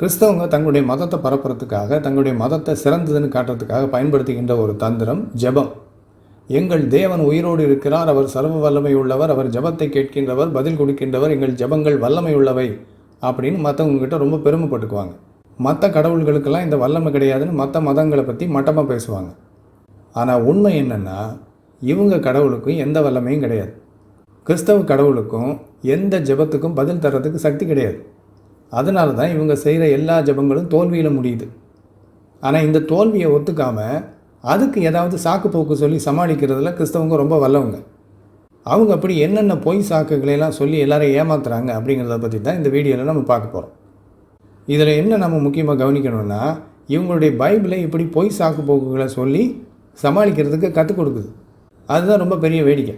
கிறிஸ்தவங்க தங்களுடைய மதத்தை பரப்புறதுக்காக, தங்களுடைய மதத்தை சிறந்ததுன்னு காட்டுறதுக்காக பயன்படுத்துகின்ற ஒரு தந்திரம் ஜெபம். எங்கள் தேவன் உயிரோடு இருக்கிறார், அவர் சர்வ வல்லமை உள்ளவர், அவர் ஜெபத்தை கேட்கின்றவர், பதில் கொடுக்கின்றவர், எங்கள் ஜெபங்கள் வல்லமை உள்ளவை அப்படின்னு மற்றவங்ககிட்ட ரொம்ப பெருமைப்பட்டுக்குவாங்க. மற்ற கடவுள்களுக்கெல்லாம் இந்த வல்லமை கிடையாதுன்னு மற்ற மதங்களை பற்றி மட்டமாக பேசுவாங்க. ஆனால் உண்மை என்னென்னா, இவங்க கடவுளுக்கும் எந்த வல்லமையும் கிடையாது. கிறிஸ்தவ கடவுளுக்கும் எந்த ஜெபத்துக்கும் பதில் தர்றதுக்கு சக்தி கிடையாது. அதனால தான் இவங்க செய்கிற எல்லா ஜெபங்களும் தோல்வியில் முடியுது. ஆனால் இந்த தோல்வியை ஒத்துக்காமல் அதுக்கு ஏதாவது சாக்கு போக்கு சொல்லி சமாளிக்கிறதுல கிறிஸ்தவங்க ரொம்ப வல்லவங்க. அவங்க அப்படி என்னென்ன பொய் சாக்குகளையெல்லாம் சொல்லி எல்லாரையும் ஏமாத்துறாங்க அப்படிங்கிறத பற்றி தான் இந்த வீடியோவில் நம்ம பார்க்க போகிறோம். இதில் என்ன நம்ம முக்கியமாக கவனிக்கணும்னா, இவங்களுடைய பைபிளை இப்படி பொய் சாக்கு போக்குகளை சொல்லி சமாளிக்கிறதுக்கு கற்றுக் கொடுக்குது. அதுதான் ரொம்ப பெரிய வேடிக்கை.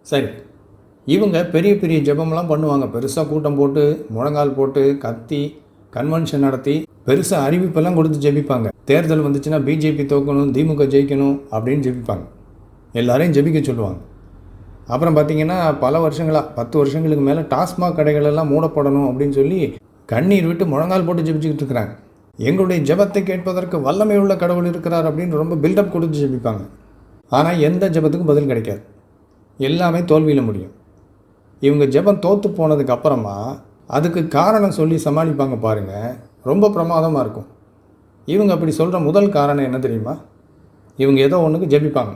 சரி, இவங்க பெரிய பெரிய ஜெபம்லாம் பண்ணுவாங்க. பெருசாக கூட்டம் போட்டு, முழங்கால் போட்டு, கத்தி, கன்வென்ஷன் நடத்தி, பெருசாக அறிவிப்பெல்லாம் கொடுத்து ஜெபிப்பாங்க. தேர்தல் வந்துச்சுன்னா பிஜேபி தோக்கணும், திமுக ஜெயிக்கணும் அப்படின்னு ஜெபிப்பாங்க. எல்லாரையும் ஜெபிக்க சொல்லுவாங்க. அப்புறம் பார்த்திங்கன்னா பல வருஷங்களாக 10 வருஷங்களுக்கு மேலே டாஸ்மாக் கடைகளெல்லாம் மூடப்படணும் அப்படின்னு சொல்லி கண்ணீர் விட்டு முழங்கால் போட்டு ஜெபிச்சுக்கிட்டு இருக்கிறாங்க. எங்களுடைய ஜெபத்தை கேட்பதற்கு வல்லமை உள்ள கடவுள் இருக்கிறார் அப்படின்னு ரொம்ப பில்டப் கொடுத்து ஜெபிப்பாங்க. ஆனால் எந்த ஜெபத்துக்கும் பதில் கிடைக்காது. எல்லாமே தோல்வியில் முடியும். இவங்க ஜெபம் தோற்று போனதுக்கு அப்புறமா அதுக்கு காரணம் சொல்லி சமாளிப்பாங்க பாருங்கள், ரொம்ப பிரமாதமாக இருக்கும். இவங்க அப்படி சொல்கிற முதல் காரணம் என்ன தெரியுமா? இவங்க ஏதோ ஒன்றுக்கு ஜெபிப்பாங்க,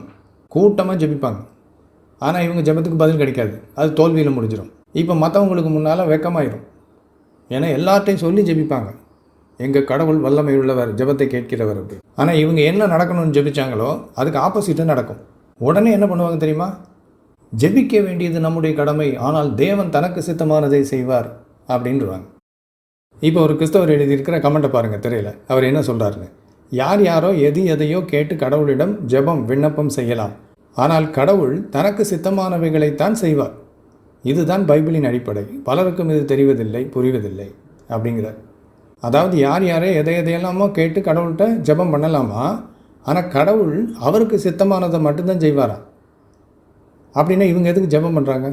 கூட்டமாக ஜெபிப்பாங்க. ஆனால் இவங்க ஜெபத்துக்கு பதில் கிடைக்காது, அது தோல்வியில் முடிஞ்சிடும். இப்போ மற்றவங்களுக்கு முன்னால் வெக்கமாயிடும். ஏன்னா எல்லார்ட்டையும் சொல்லி ஜெபிப்பாங்க, எங்கள் கடவுள் வல்லமை உள்ளவர், ஜெபத்தை கேட்கிறவர் அப்படி. ஆனால் இவங்க என்ன நடக்கணும்னு ஜெபிச்சாங்களோ அதுக்கு ஆப்போசிட்டாக நடக்கும். உடனே என்ன பண்ணுவாங்க தெரியுமா? ஜெபிக்க வேண்டியது நம்முடைய கடமை, ஆனால் தேவன் தனக்கு சித்தமானதை செய்வார் அப்படின்றாங்க. இப்போ ஒரு கிறிஸ்தவர் எழுதியிருக்கிற கமெண்ட்டை பாருங்கள் திரையில். அவர் என்ன சொல்கிறாருன்னு: யார் யாரோ எதையோ கேட்டு கடவுளிடம் ஜெபம் விண்ணப்பம் செய்யலாம், ஆனால் கடவுள் தனக்கு சித்தமானவைகளைத்தான் செய்வார். இதுதான் பைபிளின் அடிப்படை. பலருக்கும் இது தெரிவதில்லை, புரிவதில்லை அப்படிங்கிறார். அதாவது யார் யாரே எதையெல்லாமோ கேட்டு கடவுள்கிட்ட ஜெபம் பண்ணலாமா, ஆனால் கடவுள் அவருக்கு சித்தமானதை மட்டும்தான் செய்வாராம். அப்படின்னா இவங்க எதுக்கு ஜெபம் பண்ணுறாங்க?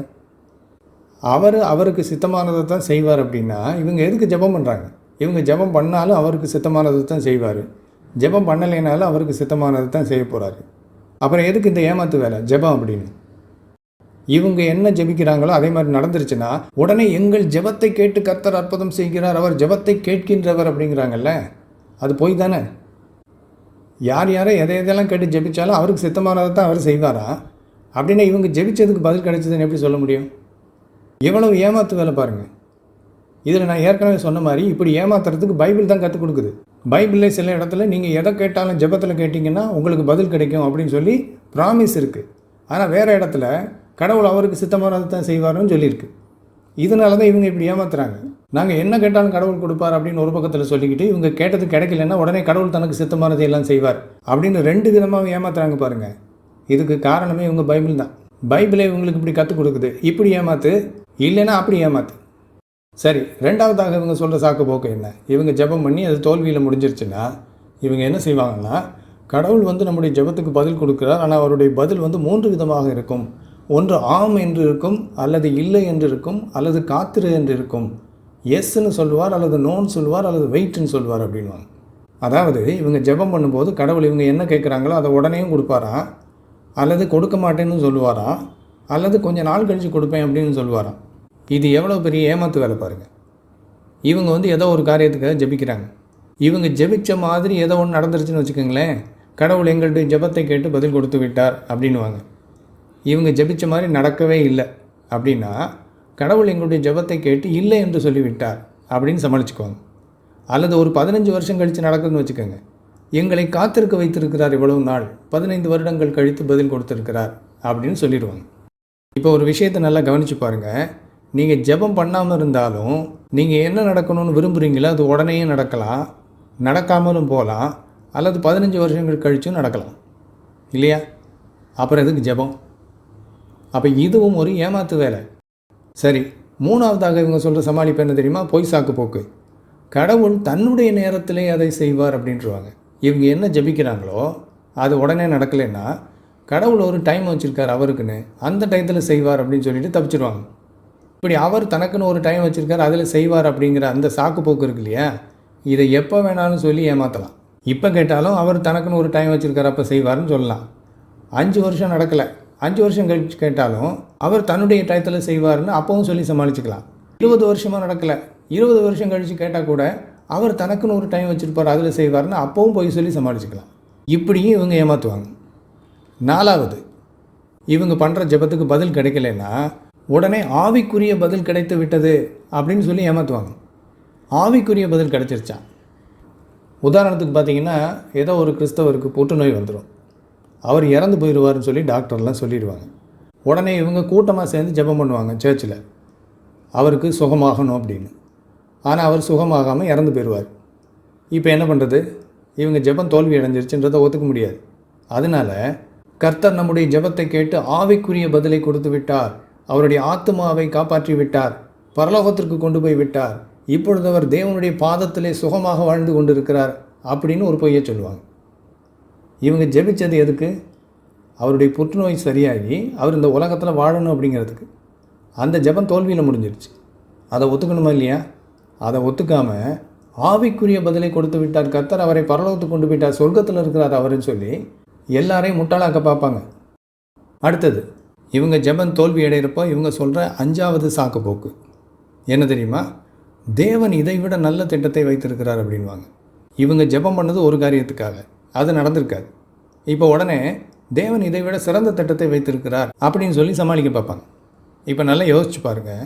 அவருக்கு சித்தமானதை தான் செய்வார் அப்படின்னா இவங்க எதுக்கு ஜெபம் பண்ணுறாங்க? இவங்க ஜெபம் பண்ணாலும் அவருக்கு சித்தமானதை தான் செய்வார், ஜெபம் பண்ணலைனாலும் அவருக்கு சித்தமானதை தான் செய்ய போகிறாரு. அப்புறம் எதுக்கு இந்த ஏமாத்து வேலை ஜெபம் அப்படின்னு? இவங்க என்ன ஜெபிக்கிறாங்களோ அதே மாதிரி நடந்துருச்சுன்னா உடனே எங்கள் ஜெபத்தை கேட்டு கர்த்தர் அற்புதம் செய்கிறார், அவர் ஜெபத்தை கேட்கின்றவர் அப்படிங்கிறாங்கல்ல, அது போய் தானே. யார் யாரை எதையெல்லாம் கேட்டு ஜெபிச்சாலும் அவருக்கு சித்தமானதை தான் அவர் செய்வாரா? அப்படின்னா இவங்க ஜெபிச்சதுக்கு பதில் கிடைச்சதுன்னு எப்படி சொல்ல முடியும்? எவ்வளவு ஏமாத்து வேலை பாருங்கள். இதில் நான் ஏற்கனவே சொன்ன மாதிரி இப்படி ஏமாத்துறதுக்கு பைபிள் தான் கற்றுக் கொடுக்குது. பைபிளில் சில இடத்துல நீங்கள் எதை கேட்டாலும் ஜெபத்தில் கேட்டிங்கன்னா உங்களுக்கு பதில் கிடைக்கும் அப்படின்னு சொல்லி ப்ராமிஸ் இருக்குது. ஆனால் வேறு இடத்துல கடவுள் அவருக்கு சித்தமானதை தான் செய்வார்னு சொல்லியிருக்கு. இதனால தான் இவங்க இப்படி ஏமாத்துறாங்க. நாங்கள் என்ன கேட்டாலும் கடவுள் கொடுப்பார் அப்படின்னு ஒரு பக்கத்தில் சொல்லிக்கிட்டு, இவங்க கேட்டது கிடைக்கலன்னா உடனே கடவுள் தனக்கு சித்தமானதை எல்லாம் செய்வார் அப்படின்னு 2 விதமாக ஏமாத்துறாங்க பாருங்கள். இதுக்கு காரணமே இவங்க பைபிள் தான். பைபிளே இவங்களுக்கு இப்படி கற்றுக் கொடுக்குது, இப்படி ஏமாத்து, இல்லைன்னா அப்படி ஏமாத்து. சரி, ரெண்டாவதாக இவங்க சொல்கிற சாக்கு போக்கு என்ன? இவங்க ஜெபம் பண்ணி அது தோல்வியில் முடிஞ்சிருச்சுன்னா இவங்க என்ன செய்வாங்கன்னா, கடவுள் நம்முடைய ஜெபத்துக்கு பதில் கொடுக்குறார், ஆனால் அவருடைய பதில் 3 விதமாக இருக்கும். ஒன்று ஆம் என்று இருக்கும், அல்லது இல்லை என்று இருக்கும், அல்லது காத்திரு என்று இருக்கும். எஸ்ன்னு சொல்லுவார், அல்லது நோன்னு சொல்லுவார், அல்லது வெயிட்னு சொல்லுவார் அப்படின்வாங்க. அதாவது இவங்க ஜெபம் பண்ணும்போது கடவுள் இவங்க என்ன கேட்குறாங்களோ அதை உடனேயும் கொடுப்பாராம், அல்லது கொடுக்க மாட்டேன்னு சொல்லுவாராம், அல்லது கொஞ்சம் நாள் கழித்து கொடுப்பேன் அப்படின்னு சொல்லுவாராம். இது எவ்வளோ பெரிய ஏமாத்து வேலை பாருங்கள். இவங்க ஏதோ ஒரு காரியத்துக்காக ஜெபிக்கிறாங்க. இவங்க ஜெபிச்ச மாதிரி ஏதோ ஒன்று நடந்துருச்சுன்னு வச்சுக்கோங்களேன், கடவுள் எங்கள்கிட்ட ஜெபத்தை கேட்டு பதில் கொடுத்து விட்டார் அப்படின்வாங்க. இவங்க ஜெபிச்ச மாதிரி நடக்கவே இல்லை அப்படின்னா கடவுள் எங்களுடைய ஜெபத்தை கேட்டு இல்லை என்று சொல்லிவிட்டார் அப்படின்னு சமாளிச்சுக்குவாங்க. அல்லது ஒரு 15 வருஷம் கழித்து நடக்குதுன்னு வச்சுக்கோங்க, எங்களை காத்திருக்க வைத்திருக்கிறார் இவ்வளவு நாள், 15 வருடங்கள் கழித்து பதில் கொடுத்துருக்கிறார் அப்படின்னு சொல்லிடுவாங்க. இப்போ ஒரு விஷயத்தை நல்லா கவனித்து பாருங்கள். நீங்கள் ஜெபம் பண்ணாமல் இருந்தாலும் நீங்கள் என்ன நடக்கணும்னு விரும்புகிறீங்களோ அது உடனேயும் நடக்கலாம், நடக்காமலும் போகலாம், அல்லது 15 வருஷங்கள் கழிச்சும் நடக்கலாம் இல்லையா? அப்புறம் எதுக்கு ஜெபம்? அப்போ இதுவும் ஒரு ஏமாத்து வேலை. சரி, மூணாவதாக இவங்க சொல்கிற சமாளிப்பு என்ன தெரியுமா? பொய் சாக்கு போக்கு. கடவுள் தன்னுடைய நேரத்திலே அதை செய்வார் அப்படின்ட்டுருவாங்க. இவங்க என்ன ஜெபிக்கிறாங்களோ அது உடனே நடக்கலைன்னா கடவுள் ஒரு டைம் வச்சுருக்கார் அவருக்குன்னு, அந்த டைத்தில் செய்வார் அப்படின்னு சொல்லிட்டு தப்பிச்சிடுவாங்க. இப்படி அவர் தனக்குன்னு ஒரு டைம் வச்சுருக்கார், அதில் செய்வார் அப்படிங்கிற அந்த சாக்கு போக்கு இருக்கு இல்லையா, இதை எப்போ வேணாலும் சொல்லி ஏமாற்றலாம். இப்போ கேட்டாலும் அவர் தனக்குன்னு ஒரு டைம் வச்சுருக்கார், அப்போ செய்வார்னு சொல்லலாம். 5 வருஷம் நடக்கலை, 5 வருஷம் கழிச்சு கேட்டாலும் அவர் தன்னுடைய டயத்தில் செய்வார்னு அப்பவும் சொல்லி சமாளிச்சுக்கலாம். 20 வருஷமாக நடக்கலை, 20 வருஷம் கழித்து கேட்டால் கூட அவர் தனக்குன்னு ஒரு டைம் வச்சுருப்பார், அதில் செய்வார்னு அப்பவும் போய் சொல்லி சமாளிச்சுக்கலாம். இப்படியும் இவங்க ஏமாற்றுவாங்க. 4வது, இவங்க பண்ணுற ஜெபத்துக்கு பதில் கிடைக்கலன்னா உடனே ஆவிக்குரிய பதில் கிடைத்து விட்டது அப்படின்னு சொல்லி ஏமாற்றுவாங்க. ஆவிக்குரிய பதில் கிடைச்சிருச்சா? உதாரணத்துக்கு பார்த்தீங்கன்னா, ஏதோ ஒரு கிறிஸ்தவருக்கு புற்றுநோய் வந்துடும், அவர் இறந்து போயிடுவார்னு சொல்லி டாக்டர்லாம் சொல்லிடுவாங்க. உடனே இவங்க கூட்டமாக சேர்ந்து ஜெபம் பண்ணுவாங்க சர்ச்சில், அவருக்கு சுகமாகணும் அப்படின்னு. ஆனால் அவர் சுகமாகாமல் இறந்து போயிடுவார். இப்போ என்ன பண்ணுறது? இவங்க ஜெபம் தோல்வி அடைஞ்சிருச்சுன்றதை ஒத்துக்க முடியாது. அதனால் கர்த்தர் நம்முடைய ஜெபத்தை கேட்டு ஆவிக்குரிய பதிலை கொடுத்து விட்டார், அவருடைய ஆத்துமாவை காப்பாற்றி விட்டார், பரலோகத்திற்கு கொண்டு போய் விட்டார், இப்பொழுது அவர் தேவனுடைய பாதத்திலே சுகமாக வாழ்ந்து கொண்டிருக்கிறார் அப்படின்னு ஒரு பொய்யை சொல்லுவாங்க. இவங்க ஜெபிச்சது எதுக்கு? அவருடைய புற்றுநோய் சரியாகி அவர் இந்த உலகத்தில் வாழணும் அப்படிங்கிறதுக்கு. அந்த ஜெபம் தோல்வியில் முடிஞ்சிருச்சு. அதை ஒத்துக்கணுமா இல்லையா? அதை ஒத்துக்காமல் ஆவிக்குரிய பதிலை கொடுத்து விட்டார் கர்த்தர், அவரை பரலோகத்துக்கு கொண்டு போயிட்டார், சொர்க்கத்தில் இருக்கிறார் அவருன்னு சொல்லி எல்லாரையும் முட்டாளாக்க பார்ப்பாங்க. அடுத்தது, இவங்க ஜெபம் தோல்வி அடைகிறப்போ இவங்க சொல்கிற 5வது சாக்கு போக்கு என்ன தெரியுமா? தேவன் இதை விட நல்ல திட்டத்தை வைத்திருக்கிறார் அப்படின்வாங்க. இவங்க ஜெபம் பண்ணது ஒரு காரியத்துக்காக, அது நடந்திருக்காது. இப்போ உடனே தேவன் இதை விட சிறந்த திட்டத்தை வைத்திருக்கிறார் அப்படின்னு சொல்லி சமாளிக்க பார்ப்பாங்க. இப்போ நல்லா யோசிச்சு பாருங்கள்.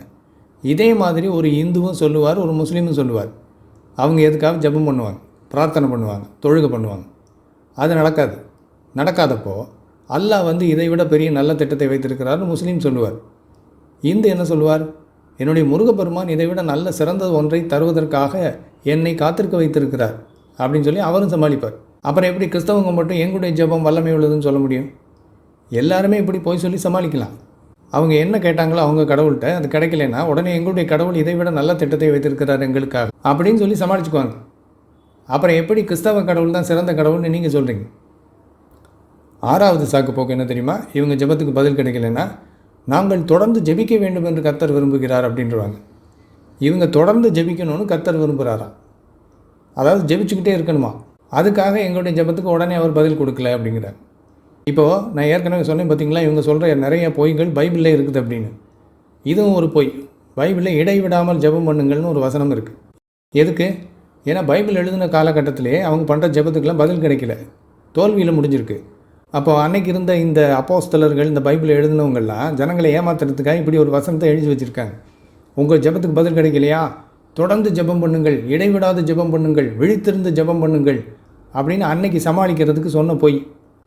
இதே மாதிரி ஒரு இந்துவும் சொல்லுவார், ஒரு முஸ்லீமும் சொல்லுவார். அவங்க எதுக்காக ஜெபம் பண்ணுவாங்க, பிரார்த்தனை பண்ணுவாங்க, தொழுகை பண்ணுவாங்க. அது நடக்காது. நடக்காதப்போ அல்லாஹ் வந்து இதை விட பெரிய நல்ல திட்டத்தை வைத்திருக்கிறார்னு முஸ்லீம் சொல்லுவார். இந்து என்ன சொல்லுவார்? என்னுடைய முருகப்பெருமான் இதை விட நல்ல சிறந்த ஒன்றை தருவதற்காக என்னை காத்திருக்க வைத்திருக்கிறார் அப்படின்னு சொல்லி அவரும் சமாளிப்பார். அப்புறம் எப்படி கிறிஸ்தவங்க மட்டும் எங்களுடைய ஜெபம் வல்லமை உள்ளதுன்னு சொல்ல முடியும்? எல்லாருமே இப்படி போய் சொல்லி சமாளிக்கலாம். அவங்க என்ன கேட்டாங்களோ அவங்க கடவுள்கிட்ட, அது கிடைக்கலன்னா உடனே எங்களுடைய கடவுள் இதை விட நல்ல திட்டத்தை வைத்திருக்கிறார் எங்களுக்காக அப்படின்னு சொல்லி சமாளிச்சுக்குவாங்க. அப்புறம் எப்படி கிறிஸ்தவ கடவுள் தான் சிறந்த கடவுள்னு நீங்கள் சொல்கிறீங்க? 6வது சாக்கு போக்கு என்ன தெரியுமா? இவங்க ஜெபத்துக்கு பதில் கிடைக்கலன்னா நாங்கள் தொடர்ந்து ஜெபிக்க வேண்டும் என்று கர்த்தர் விரும்புகிறார் அப்படின்றவாங்க. இவங்க தொடர்ந்து ஜெபிக்கணும்னு கர்த்தர் விரும்புகிறாராம். அதாவது ஜெபிச்சுக்கிட்டே இருக்கணுமா, அதுக்காக எங்களுடைய ஜெபத்துக்கு உடனே அவர் பதில் கொடுக்கல அப்படிங்கிறார். இப்போது நான் ஏற்கனவே சொன்னேன் பார்த்தீங்களா, இவங்க சொல்கிற நிறைய பொய்கள் பைபிளில் இருக்குது அப்படின்னு. இதுவும் ஒரு பொய். பைபிளில் இடைவிடாமல் ஜெபம் பண்ணுங்கள்னு ஒரு வசனம் இருக்குது. எதுக்கு? ஏன்னா பைபிள் எழுதின காலகட்டத்திலே அவங்க பண்ணுற ஜெபத்துக்கெல்லாம் பதில் கிடைக்கல, தோல்வியில் முடிஞ்சிருக்கு. அப்போ அன்னைக்கு இருந்த இந்த அப்போஸ்தலர்கள், இந்த பைபிளை எழுதினவங்கள்லாம் ஜனங்களை ஏமாத்துறதுக்காக இப்படி ஒரு வசனத்தை எழுதி வச்சுருக்காங்க. உங்கள் ஜெபத்துக்கு பதில் கிடைக்கலையா, தொடர்ந்து ஜெபம் பண்ணுங்கள், இடைவிடாது ஜெபம் பண்ணுங்கள், விழித்திருந்து ஜெபம் பண்ணுங்கள் அப்படின்னு அன்னைக்கு சமாளிக்கிறதுக்கு சொன்ன பொய்.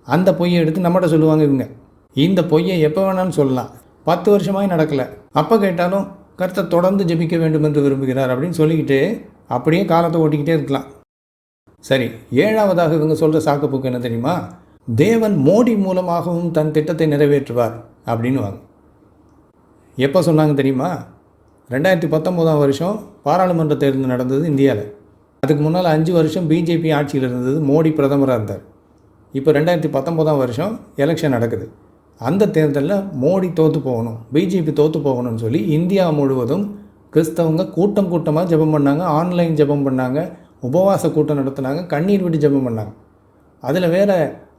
அந்த பொய்யை எடுத்து நம்மகிட்ட சொல்லுவாங்க இவங்க. இந்த பொய்யை எப்போ வேணாலும் சொல்லலாம். 10 வருஷமாக நடக்கலை, அப்போ கேட்டாலும் கர்த்தர் தொடர்ந்து ஜெபிக்க வேண்டும் என்று விரும்புகிறார் அப்படின்னு சொல்லிக்கிட்டு அப்படியே காலத்தை ஓட்டிக்கிட்டே இருக்கலாம். சரி, 7வதாக இவங்க சொல்கிற சாக்குப்போக்கு என்ன தெரியுமா? தேவன் மோடி மூலமாகவும் தன் திட்டத்தை நிறைவேற்றுவார் அப்படின்னுவாங்க. எப்போ சொன்னாங்க தெரியுமா? 2019 வருஷம் பாராளுமன்ற தேர்தல் நடந்தது இந்தியாவில். அதுக்கு முன்னால் 5 வருஷம் பிஜேபி ஆட்சியில் இருந்தது, மோடி பிரதமராக இருந்தார். இப்போ 2019 வருஷம் எலெக்ஷன் நடக்குது. அந்த தேர்தலில் மோடி தோற்று போகணும், பிஜேபி தோற்று போகணும்னு சொல்லி இந்தியா முழுவதும் கிறிஸ்தவங்க கூட்டம் கூட்டமாக ஜெபம் பண்ணாங்க, ஆன்லைன் ஜெபம் பண்ணாங்க, உபவாச கூட்டம் நடத்தினாங்க, கண்ணீர் விட்டு ஜெபம் பண்ணாங்க. அதில் வேறு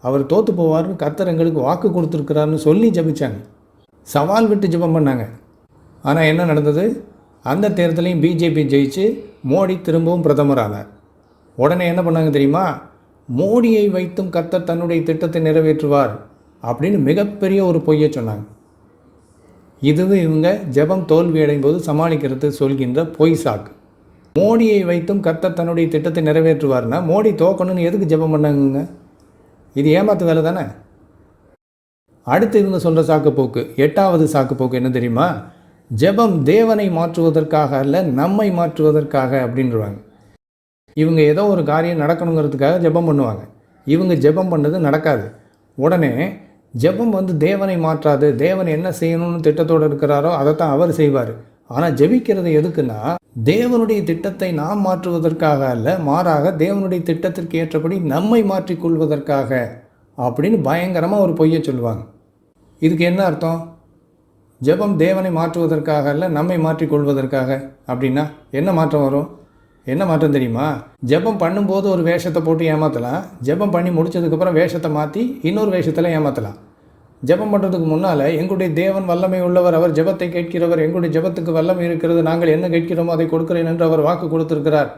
அவர் தோற்று போவார்னு கர்த்தர் எங்களுக்கு வாக்கு கொடுத்துருக்கிறாருன்னு சொல்லி ஜெபிச்சாங்க, சவால் விட்டு ஜெபம் பண்ணாங்க. ஆனால் என்ன நடந்தது? அந்த தேர்தலையும் பிஜேபி ஜெயிச்சு மோடி திரும்பவும் பிரதமர் ஆனார். உடனே என்ன பண்ணாங்க தெரியுமா? மோடியை வைத்தும் கர்த்தர் தன்னுடைய திட்டத்தை நிறைவேற்றுவார் அப்படின்னு மிகப்பெரிய ஒரு பொய்யை சொன்னாங்க. இதுவும் இவங்க ஜெபம் தோல்வி அடையும் போது சமாளிக்கிறது சொல்கின்ற பொய் சாக்கு. மோடியை வைத்தும் கர்த்தர் தன்னுடைய திட்டத்தை நிறைவேற்றுவார்னா மோடி தோக்கணும்னு எதுக்கு ஜெபம் பண்ணாங்க? இது ஏமாத்து வேலை தானே. அடுத்து இவங்க சொல்கிற சாக்குப்போக்கு, 8வது சாக்குப்போக்கு என்ன தெரியுமா? ஜெபம் தேவனை மாற்றுவதற்காக அல்ல, நம்மை மாற்றுவதற்காக அப்படின்றவாங்க. இவங்க ஏதோ ஒரு காரியம் நடக்கணுங்கிறதுக்காக ஜெபம் பண்ணுவாங்க. இவங்க ஜெபம் பண்ணது நடக்காது. உடனே ஜெபம் வந்து தேவனை மாற்றாது, தேவன் என்ன செய்யணும்னு திட்டத்தோடு இருக்கிறாரோ அதைத்தான் அவர் செய்வார். ஆனால் ஜெபிக்கிறது எதுக்குன்னா தேவனுடைய திட்டத்தை நாம் மாற்றுவதற்காக அல்ல, மாறாக தேவனுடைய திட்டத்திற்கு ஏற்றபடி நம்மை மாற்றிக்கொள்வதற்காக அப்படின்னு பயங்கரமாக ஒரு பொய்யை சொல்லுவாங்க. இதுக்கு என்ன அர்த்தம்? ஜெபம் தேவனை மாற்றுவதற்காக அல்ல, நம்மை மாற்றிக்கொள்வதற்காக அப்படின்னா என்ன மாற்றம் வரும்? என்ன மாற்றம் தெரியுமா? ஜெபம் பண்ணும்போது ஒரு வேஷத்தை போட்டு ஏமாற்றலாம். ஜெபம் பண்ணி முடிச்சதுக்கப்புறம் வேஷத்தை மாற்றி இன்னொரு வேஷத்தில் ஏமாற்றலாம். ஜெபம் பண்ணுறதுக்கு முன்னால் எங்களுடைய தேவன் வல்லமை உள்ளவர், அவர் ஜெபத்தை கேட்கிறவர், எங்களுடைய ஜெபத்துக்கு வல்லமை இருக்கிறது, நாங்கள் என்ன கேட்கிறோமோ அதை கொடுக்கிறேன் என்று அவர் வாக்கு கொடுத்துருக்கிறார்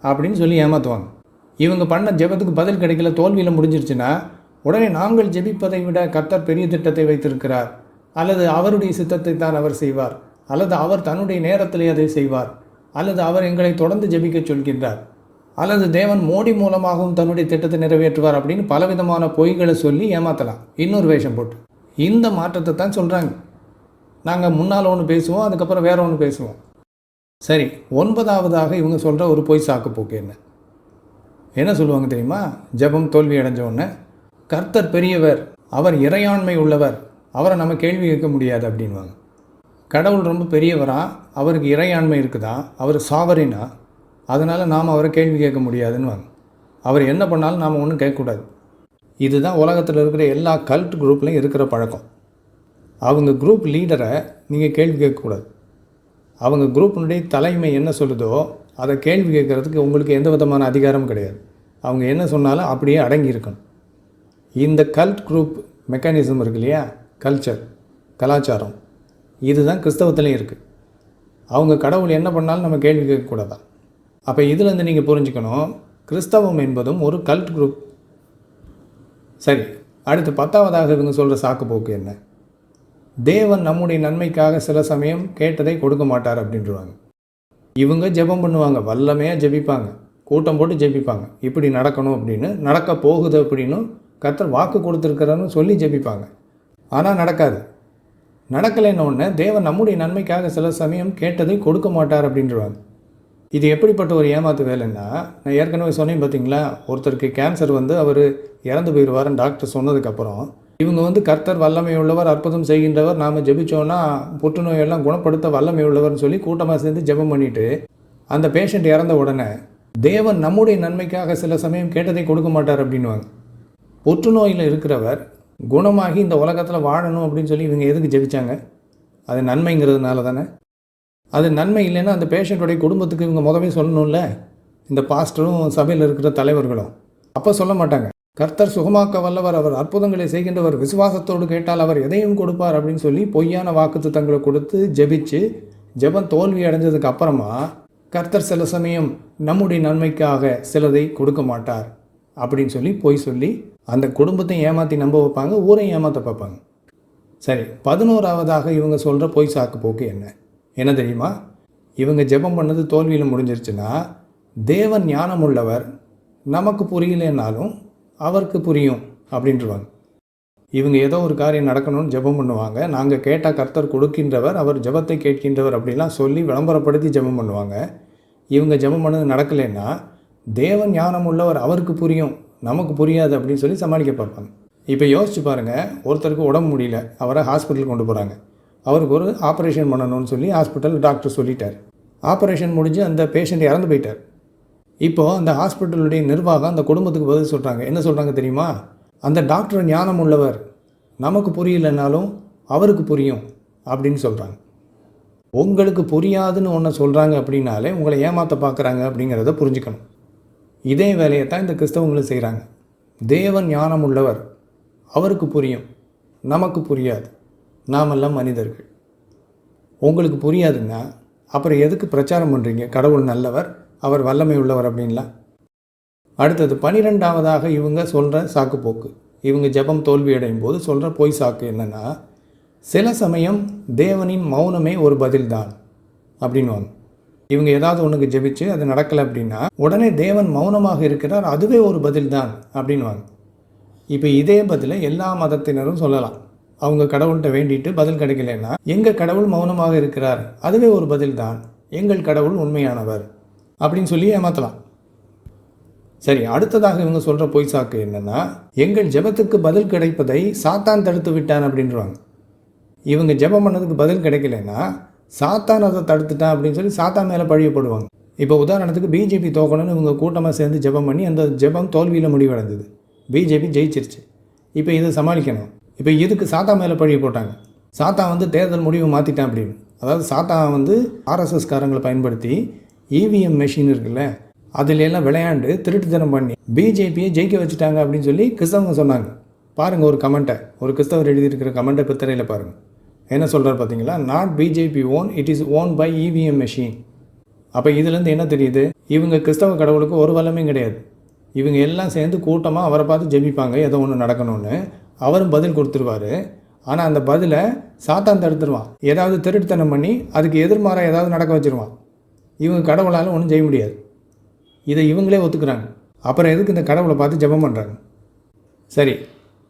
அப்படின்னு சொல்லி ஏமாற்றுவாங்க. இவங்க பண்ண ஜெபத்துக்கு பதில் கிடைக்கல, தோல்வியில் முடிஞ்சிருச்சுன்னா உடனே நாங்கள் ஜெபிப்பதை விட கர்த்தர் பெரிய திட்டத்தை வைத்திருக்கிறார், அல்லது அவருடைய சித்தத்தை தான் அவர் செய்வார், அல்லது அவர் தன்னுடைய நேரத்திலே அதை செய்வார், அல்லது அவர் எங்களை தொடர்ந்து ஜெபிக்க சொல்கின்றார், அல்லது தேவன் மோடி மூலமாகவும் தன்னுடைய திட்டத்தை நிறைவேற்றுவார் அப்படின்னு பலவிதமான பொய்களை சொல்லி ஏமாற்றலாம் இன்னொரு வேஷம் போட்டு. இந்த மாற்றத்தை தான் சொல்கிறாங்க. நாங்கள் முன்னால் ஒன்று பேசுவோம், அதுக்கப்புறம் வேறு ஒன்று பேசுவோம். சரி, 9வதாக இவங்க சொல்கிற ஒரு பொய் சாக்கு போக்கு என்ன சொல்லுவாங்க தெரியுமா? ஜெபம் தோல்வி அடைஞ்ச உடனே கர்த்தர் பெரியவர், அவர் இறையாண்மை உள்ளவர், அவரை நம்ம கேள்வி கேட்க முடியாது அப்படின்வாங்க. கடவுள் ரொம்ப பெரியவரா, அவருக்கு இறையாண்மை இருக்குதா, அவர் சாவரினா, அதனால் நாம் அவரை கேள்வி கேட்க முடியாதுன்னுவாங்க. அவர் என்ன பண்ணாலும் நாம் ஒன்றும் கேட்கக்கூடாது. இதுதான் உலகத்தில் இருக்கிற எல்லா கல்ட் குரூப்லையும் இருக்கிற பழக்கம். அவங்க குரூப் லீடரை நீங்கள் கேள்வி கேட்கக்கூடாது. அவங்க குரூப்பினுடைய தலைமை என்ன சொல்லுதோ அதை கேள்வி கேட்குறதுக்கு உங்களுக்கு எந்த விதமான அதிகாரமும் கிடையாது. அவங்க என்ன சொன்னாலும் அப்படியே அடங்கி இருக்கணும். இந்த கல்ட் குரூப் மெக்கானிசம் இருக்கு இல்லையா, கல்ச்சர், கலாச்சாரம், இதுதான் கிறிஸ்தவத்துலேயும் இருக்குது. அவங்க கடவுள் என்ன பண்ணாலும் நம்ம கேள்வி கேட்கக்கூடாதான். அப்போ இதிலேருந்து நீங்கள் புரிஞ்சுக்கணும், கிறிஸ்தவம் என்பதும் ஒரு கல்ட் குரூப். சரி, அடுத்து 10வதாக இவங்க சொல்கிற சாக்கு போக்கு என்ன? தேவன் நம்முடைய நன்மைக்காக சில சமயம் கேட்டதை கொடுக்க மாட்டார் அப்படின்றாங்க. இவங்க ஜெபம் பண்ணுவாங்க, வல்லமையாக ஜெபிப்பாங்க, கூட்டம் போட்டு ஜெபிப்பாங்க, இப்படி நடக்கணும் அப்படின்னு, நடக்க போகுது அப்படின்னு கர்த்தர் வாக்கு கொடுத்துருக்கிறான்னு சொல்லி ஜெபிப்பாங்க. ஆனால் நடக்காது. நடக்கலைன்னு தேவன் நம்முடைய நன்மைக்காக சில சமயம் கேட்டதை கொடுக்க மாட்டார் அப்படின்றாங்க. இது எப்படிப்பட்ட ஒரு ஏமாத்து வேலைன்னா, நான் ஏற்கனவே சொன்னேன் பார்த்தீங்களா, ஒருத்தருக்கு கேன்சர் அவர் இறந்து போயிடுவார்னு டாக்டர் சொன்னதுக்கப்புறம் இவங்க கர்த்தர் வல்லமை உள்ளவர், அற்புதம் செய்கின்றவர், நாம் ஜெபிச்சோன்னா புற்றுநோயெல்லாம் குணப்படுத்த வல்லமை உள்ளவர்னு சொல்லி கூட்டமாக சேர்ந்து ஜெபம் பண்ணிவிட்டு அந்த பேஷண்ட் இறந்த உடனே தேவன் நம்முடைய நன்மைக்காக சில சமயம் கேட்டதை கொடுக்க மாட்டார் அப்படின்வாங்க. புற்றுநோயில் இருக்கிறவர் குணமாகி இந்த உலகத்தில் வாழணும் அப்படின்னு சொல்லி இவங்க எதுக்கு ஜெபிச்சாங்க? அது நன்மைங்கிறதுனால தானே. அது நன்மை இல்லைன்னா அந்த பேஷண்ட்டுடைய குடும்பத்துக்கு இவங்க முதவே சொல்லணும்ல, இந்த பாஸ்டரும் சபையில் இருக்கிற தலைவர்களும். அப்போ சொல்ல மாட்டாங்க, கர்த்தர் சுகமாக்க வல்லவர், அவர் அற்புதங்களை செய்கின்றவர், விசுவாசத்தோடு கேட்டால் அவர் எதையும் கொடுப்பார் அப்படின்னு சொல்லி பொய்யான வாக்குத்தத்தங்களை கொடுத்து ஜெபிச்சு ஜெபம் தோல்வி அடைஞ்சதுக்கு அப்புறமா கர்த்தர் சில சமயம் நம்முடைய நன்மைக்காக சிலதை கொடுக்க மாட்டார் அப்படின்னு சொல்லி பொய் சொல்லி அந்த குடும்பத்தை ஏமாற்றி நம்ப வைப்பாங்க, ஊரையும் ஏமாற்ற பார்ப்பாங்க. சரி, 11வதாக இவங்க சொல்கிற பொய் சாக்கு போக்கு என்ன தெரியுமா? இவங்க ஜெபம் பண்ணது தோல்வியில் முடிஞ்சிருச்சுன்னா தேவன் ஞானம் உள்ளவர், நமக்கு புரியலைன்னாலும் அவருக்கு புரியும் அப்படின்ட்டுருவாங்க. இவங்க ஏதோ ஒரு காரியம் நடக்கணும்னு ஜெபம் பண்ணுவாங்க, நாங்கள் கேட்டால் கர்த்தர் கொடுக்கின்றவர், அவர் ஜெபத்தை கேட்கின்றவர் அப்படிலாம் சொல்லி விளம்பரப்படுத்தி ஜெபம் பண்ணுவாங்க. இவங்க ஜெபம் பண்ணது நடக்கலைன்னா தேவன் ஞானம் உள்ளவர், அவருக்கு புரியும், நமக்கு புரியாது அப்படின்னு சொல்லி சமாளிக்க பார்ப்பாங்க. இப்போ யோசிச்சு பாருங்கள், ஒருத்தருக்கு உடம்பு முடியல, அவரை ஹாஸ்பிட்டல் கொண்டு போகிறாங்க, அவருக்கு ஒரு ஆப்ரேஷன் பண்ணணும்னு சொல்லி ஹாஸ்பிட்டல் டாக்டர் சொல்லிட்டார். ஆப்ரேஷன் முடிஞ்சு அந்த பேஷண்ட் இறந்து போயிட்டார். இப்போது அந்த ஹாஸ்பிட்டலுடைய நிர்வாகம் அந்த குடும்பத்துக்கு பதில் சொல்கிறாங்க. என்ன சொல்கிறாங்க தெரியுமா? அந்த டாக்டர் ஞானம் உள்ளவர், நமக்கு புரியலைன்னாலும் அவருக்கு புரியும் அப்படின்னு சொல்கிறாங்க. உங்களுக்கு புரியாதுன்னு ஒன்று சொல்கிறாங்க அப்படின்னாலே உங்களை ஏமாற்ற பார்க்குறாங்க அப்படிங்கிறத புரிஞ்சுக்கணும். இதே வேலையை தான் இந்த கிறிஸ்தவங்களும் செய்கிறாங்க. தேவன் ஞானம் உள்ளவர், அவருக்கு புரியும், நமக்கு புரியாது, நாமெல்லாம் மனிதர்கள். உங்களுக்கு புரியாதுன்னா அப்புறம் எதுக்கு பிரச்சாரம் பண்ணுறீங்க கடவுள் நல்லவர், அவர் வல்லமை உள்ளவர் அப்படின்லாம்? அடுத்தது 12வதாக இவங்க சொல்கிற சாக்கு போக்கு, இவங்க ஜெபம் தோல்வி அடையும் போது சொல்கிற பொய் சாக்கு என்னென்னா, சில சமயம் தேவனின் மௌனமே ஒரு பதில்தான் அப்படின்வாங்க. இவங்க ஏதாவது ஒன்றுக்கு ஜெபிச்சு அது நடக்கலை அப்படின்னா உடனே தேவன் மௌனமாக இருக்கிறார், அதுவே ஒரு பதில்தான் அப்படின்வாங்க. இப்போ இதே பதிலை எல்லா மதத்தினரும் சொல்லலாம். அவங்க கடவுள்கிட்ட வேண்டிட்டு பதில் கிடைக்கலன்னா, எங்கள் கடவுள் மௌனமாக இருக்கிறார், அதுவே ஒரு பதில் தான், எங்கள் கடவுள் உண்மையானவர் அப்படின்னு சொல்லி ஏமாற்றலாம். சரி, அடுத்ததாக இவங்க சொல்கிற பொய் சாக்கு என்னென்னா, எங்கள் ஜெபத்துக்கு பதில் கிடைப்பதை சாத்தான் தடுத்து விட்டான் அப்படின்றாங்க. இவங்க ஜெபம் பண்ணதுக்கு பதில் கிடைக்கலன்னா சாத்தான் அதை தடுத்துட்டான் அப்படின்னு சொல்லி சாத்தான் மேலே பழியப்படுவாங்க. இப்போ உதாரணத்துக்கு பிஜேபி தோக்கணும்னு இவங்க கூட்டமாக சேர்ந்து ஜெபம் பண்ணி அந்த ஜெபம் தோல்வியில் முடிவடைந்தது, பிஜேபி ஜெயிச்சிருச்சு. இப்போ இதை சமாளிக்கணும். இப்போ இதுக்கு சாத்தா மேலே பழிய போட்டாங்க. சாத்தா தேர்தல் முடிவு மாற்றிட்டான் அப்படின்னு. அதாவது சாத்தா ஆர்எஸ்எஸ்காரங்களை பயன்படுத்தி இவிஎம் மெஷின் இருக்குல்ல, அதுல எல்லாம் விளையாண்டு திருட்டுத்தனம் பண்ணி பிஜேபியை ஜெயிக்க வச்சுட்டாங்க அப்படின்னு சொல்லி கிறிஸ்தவங்க சொன்னாங்க. பாருங்கள் ஒரு கமெண்ட்டை, ஒரு கிறிஸ்தவர் எழுதியிருக்கிற கமெண்ட்டை இப்போ திரையில் பாருங்கள். என்ன சொல்கிறார் பார்த்தீங்களா? Not BJP won, it is won by EVM machine. அப்போ இதுலேருந்து என்ன தெரியுது? இவங்க கிறிஸ்தவ கடவுளுக்கு ஒரு வல்லமையும் கிடையாது. இவங்க எல்லாம் சேர்ந்து கூட்டமாக அவரை பார்த்து ஜெபிப்பாங்க ஏதோ ஒன்று நடக்கணும்னு. அவரும் பதில் கொடுத்துருவார். ஆனால் அந்த பதிலை சாத்தான் தடுத்துருவான். ஏதாவது திருட்டுத்தனம் பண்ணி அதுக்கு எதிர்மாறாக ஏதாவது நடக்க வச்சுருவான். இவங்க கடவுளால் ஒன்றும் செய்ய முடியாது. இதை இவங்களே ஒத்துக்கிறாங்க. அப்புறம் எதுக்கு இந்த கடவுளை பார்த்து ஜெபம் பண்ணுறாங்க? சரி,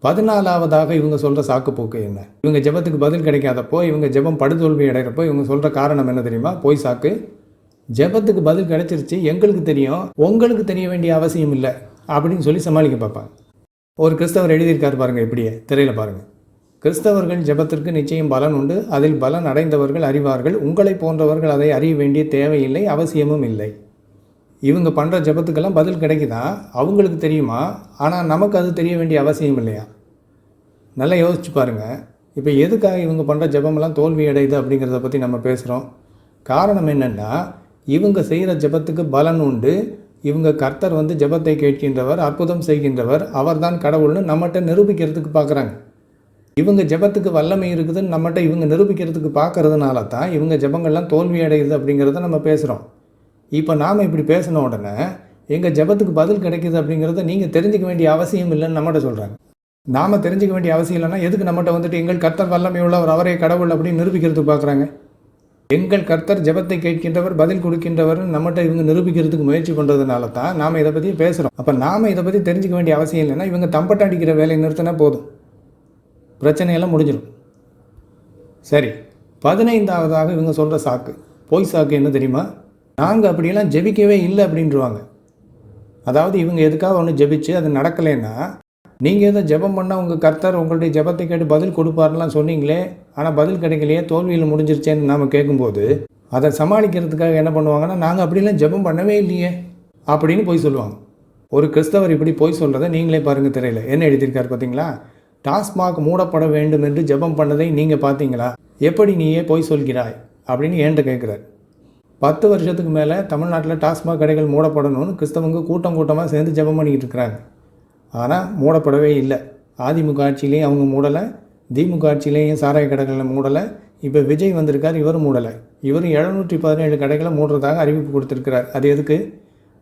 14வதாக இவங்க சொல்கிற சாக்குப்போக்கு என்ன? இவங்க ஜெபத்துக்கு பதில் கிடைக்காதப்போ, இவங்க ஜெபம் படுதோல்வி அடைகிறப்போ இவங்க சொல்கிற காரணம் என்ன தெரியுமா? போய் சாக்கு. ஜெபத்துக்கு பதில் கிடைச்சிருச்சு, எங்களுக்கு தெரியும், உங்களுக்கு தெரிய வேண்டிய அவசியம் இல்லை அப்படின்னு சொல்லி சமாளிக்க பார்ப்பாங்க. ஒரு கிறிஸ்தவர் எழுதியிருக்கார் பாருங்கள், இப்படியே திரையில் பாருங்கள். கிறிஸ்தவர்கள் ஜெபத்திற்கு நிச்சயம் பலன் உண்டு, அதில் பலன் அடைந்தவர்கள் அறிவார்கள், உங்களை போன்றவர்கள் அதை அறிய வேண்டிய தேவையில்லை, அவசியமும் இல்லை. இவங்க பண்ணுற ஜெபத்துக்கெல்லாம் பதில் கிடைக்குதா? அவங்களுக்கு தெரியுமா? ஆனால் நமக்கு அது தெரிய வேண்டிய அவசியம் இல்லையா? நல்லா யோசிச்சு பாருங்கள். இப்போ எதுக்காக இவங்க பண்ணுற ஜெபமெல்லாம் தோல்வி அடையுது அப்படிங்கிறத பற்றி நம்ம பேசுகிறோம். காரணம் என்னென்னா, இவங்க செய்கிற ஜெபத்துக்கு பலன் உண்டு, இவங்க கர்த்தர் ஜெபத்தை கேட்கின்றவர், அற்புதம் செய்கின்றவர், அவர்தான் கடவுள்னு நம்மகிட்ட நிரூபிக்கிறதுக்கு பார்க்குறாங்க. இவங்க ஜெபத்துக்கு வல்லமை இருக்குதுன்னு நம்மகிட்ட இவங்க நிரூபிக்கிறதுக்கு பார்க்கறதுனால தான் இவங்க ஜெபங்கள்லாம் தோல்வி அடையுது அப்படிங்கிறத நம்ம பேசுகிறோம். இப்போ நாம் இப்படி பேசின உடனே எங்கள் ஜெபத்துக்கு பதில் கிடைக்குது அப்படிங்கிறத நீங்கள் தெரிஞ்சிக்க வேண்டிய அவசியம் இல்லைன்னு நம்மகிட்ட சொல்கிறாங்க. நாம் தெரிஞ்சிக்க வேண்டிய அவசியம் இல்லைன்னா எதுக்கு நம்மகிட்ட எங்கள் கர்த்தர் வல்லமை உள்ளவர், அவரே கடவுள் அப்படின்னு நிரூபிக்கிறதுக்கு பார்க்குறாங்க? எங்கள் கர்த்தர் ஜெபத்தை கேட்கின்றவர், பதில் கொடுக்கின்றவர் நம்மகிட்ட இவங்க நிரூபிக்கிறதுக்கு முயற்சி பண்ணுறதுனால தான் நாம் இதை பற்றி பேசுகிறோம். அப்போ நாம் இதை பற்றி தெரிஞ்சிக்க வேண்டிய அவசியம் இல்லைன்னா இவங்க தம்பட்ட அடிக்கிற வேலையை நிறுத்தினா போதும், பிரச்சனையெல்லாம் முடிஞ்சிடும். சரி, 15வதாக இவங்க சொல்கிற சாக்கு, பொய் சாக்கு என்ன தெரியுமா? நாங்கள் அப்படியெல்லாம் ஜெபிக்கவே இல்லை அப்படின்ட்டுருவாங்க. அதாவது இவங்க எதுக்காக ஒன்று ஜெபிச்சு அது நடக்கலைன்னா, நீங்கள் எதோ ஜெபம் பண்ணால் உங்கள் கர்த்தர் உங்களுடைய ஜெபத்தை கேட்டு பதில் கொடுப்பாருலாம் சொன்னீங்களே, ஆனால் பதில் கிடைக்கலையே, தோல்வியில் முடிஞ்சிருச்சேன்னு நாம் கேட்கும்போது அதை சமாளிக்கிறதுக்காக என்ன பண்ணுவாங்கன்னா, நாங்கள் அப்படிலாம் ஜெபம் பண்ணவே இல்லையே அப்படின்னு போய் சொல்லுவாங்க. ஒரு கிறிஸ்தவர் இப்படி போய் சொல்கிறத நீங்களே பாருங்கள் திரையில். என்ன எழுதியிருக்காரு பார்த்தீங்களா? டாஸ்மாக் மூடப்பட வேண்டும் என்று ஜெபம் பண்ணதை நீங்கள் பார்த்தீங்களா? எப்படி நீயே போய் சொல்கிறாய் அப்படின்னு என்கிட்ட கேட்குறாரு. 10 வருஷத்துக்கு மேலே தமிழ்நாட்டில் டாஸ்மாக் கடைகள் மூடப்படணும்னு கிறிஸ்தவங்க கூட்டமாக சேர்ந்து ஜெபம் பண்ணிக்கிட்டு இருக்கிறாங்க. ஆனால் மூடப்படவே இல்லை. அதிமுக ஆட்சியிலையும் அவங்க மூடலை, திமுக ஆட்சியிலையும் சாராய கடைகளில் மூடலை. இப்போ விஜய் வந்திருக்கார், இவர் மூடலை. இவர் 717 கடைகளை மூடுறதாக அறிவிப்பு கொடுத்துருக்கிறார். அது எதுக்கு?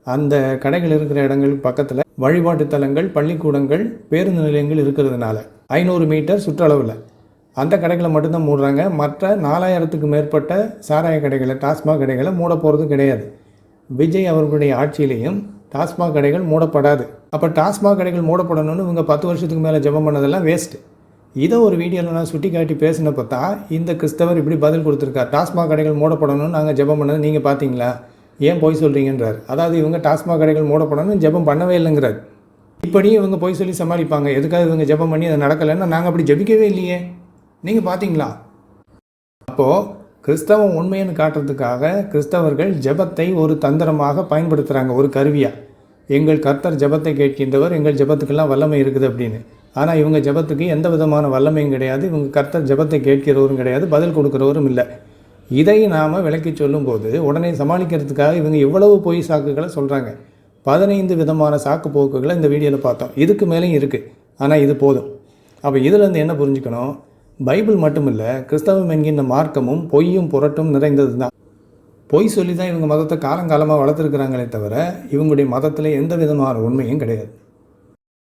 அந்த கடைகள் இருக்கிற இடங்களுக்கு பக்கத்தில் வழிபாட்டு தலங்கள், பள்ளிக்கூடங்கள், பேருந்து நிலையங்கள் இருக்கிறதுனால 500 மீட்டர் சுற்றளவில் அந்த கடைகளை மட்டும்தான் மூடுறாங்க. மற்ற 4000த்துக்கு மேற்பட்ட சாராய கடைகளை, டாஸ்மாக் கடைகளை மூட போகிறது கிடையாது. விஜய் அவர்களுடைய ஆட்சியிலையும் டாஸ்மாக் கடைகள் மூடப்படாது. அப்போ டாஸ்மாக் கடைகள் மூடப்படணும்னு இவங்க 10 வருஷத்துக்கு மேலே ஜெபம் பண்ணதெல்லாம் வேஸ்ட்டு. இதை ஒரு வீடியோவில் நான் சுட்டி காட்டி பேசினப்போ தான் இந்த கிறிஸ்தவர் இப்படி பதில் கொடுத்துருக்கார். டாஸ்மாக் கடைகள் மூடப்படணும்னு நாங்கள் ஜெபம் பண்ணது நீங்கள் பார்த்தீங்களா, ஏன் போய் சொல்கிறீங்கன்றார். அதாவது இவங்க டாஸ்மாக் கடைகள் மூடப்படணும்னு ஜெபம் பண்ணவே இல்லைங்கிறார். இப்படியும் இவங்க போய் சொல்லி சமாளிப்பாங்க. எதுக்காக இவங்க ஜெபம் பண்ணி அது நடக்கலைன்னா, நாங்கள் அப்படி ஜெபிக்கவே இல்லையே, நீங்கள் பார்த்தீங்களா? அப்போது கிறிஸ்தவம் உண்மைன்னு காட்டுறதுக்காக கிறிஸ்தவர்கள் ஜெபத்தை ஒரு தந்திரமாக பயன்படுத்துகிறாங்க, ஒரு கருவியாக. எங்கள் கர்த்தர் ஜெபத்தை கேட்கின்றவர், எங்கள் ஜெபத்துக்கெல்லாம் வல்லமை இருக்குது அப்படின்னு. ஆனால் இவங்க ஜெபத்துக்கு எந்த விதமான வல்லமையும் கிடையாது. இவங்க கர்த்தர் ஜெபத்தை கேட்கிறவரும் கிடையாது, பதில் கொடுக்குறவரும் இல்லை. இதை நாம் விளக்கி சொல்லும்போது உடனே சமாளிக்கிறதுக்காக இவங்க இவ்வளவு பொய் சாக்குகளை சொல்கிறாங்க. 15 விதமான சாக்கு போக்குகளை இந்த வீடியோவில் பார்த்தோம். இதுக்கு மேலேயும் இருக்குது, ஆனால் இது போதும். அப்போ இதிலேருந்து என்ன புரிஞ்சுக்கணும்? பைபிள் மட்டும் இல்லை, கிறிஸ்தவம் என்கின்ற மார்க்கமும் பொய்யும் புரட்டும் நிறைந்தது தான். பொய் சொல்லி தான் இவங்க மதத்தை காலங்காலமாக வளர்த்துருக்குறாங்களே தவிர இவங்களுடைய மதத்தில் எந்த விதமான உண்மையும் கிடையாது.